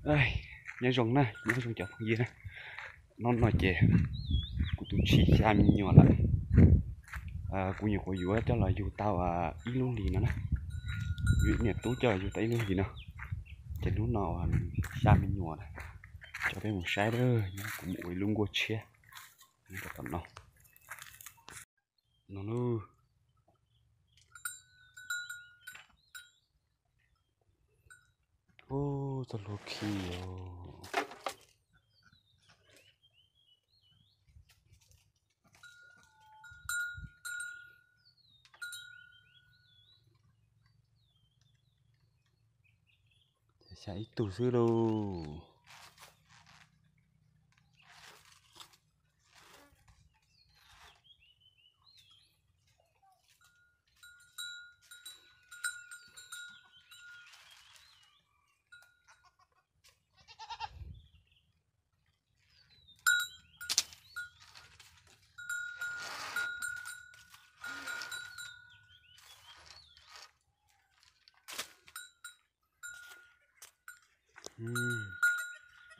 Ai, nhớ rồng nè, nhớ rồng chọc gì nè, nó nói chè, của tụi chị cha mình nhỏ lại, của nhiều của dúa cho là dù tao ít luôn gì nữa nè, dù nhiệt tú cho dù tay luôn gì nữa, chè lúc nào cha mình nhỏ nè, cho bé một sai đó, nhớ cũng mũi luôn qua chè, nó tao nó ô, tao lo kêu. Chả ít tủ xưa đâu.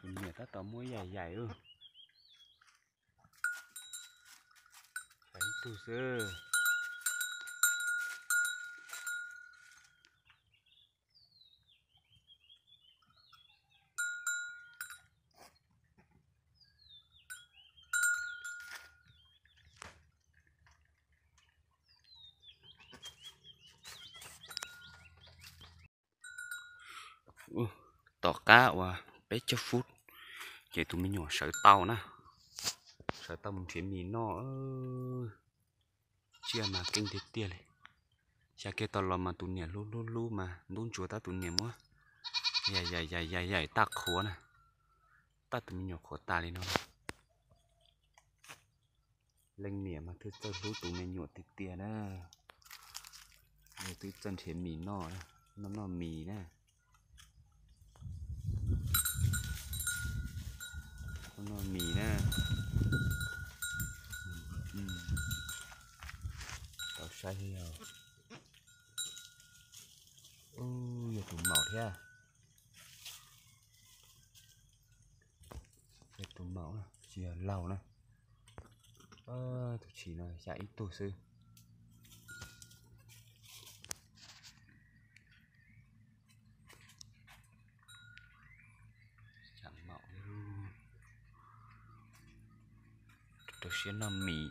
Tụi mẹ ta tao mua dài dài ư. Chả ít tủ xưa. Tỏ cá và bé cho phút vậy tụi mình nhỏ sợ tao nè sợ tao một chuyện mì nó chia mà kinh tế tiền này chả cái tao làm mà tụi nhẹ lú lú lú mà muốn chúa ta tụi nhẹ mua dài dài dài dài dài ta khó nè ta tụi mình nhỏ khó ta lên nó lên mía mà thứ tao lú tụi mình nhỏ tiền tiền đó rồi tụi chân chuyện mì nó mì nè nó mì nè tao sai rồi giờ tụi màu thế à giờ tụi màu nè chỉ là lầu nè tụi chỉ là chả ít tổ sư chẳng màu tụi sẽ nằm mì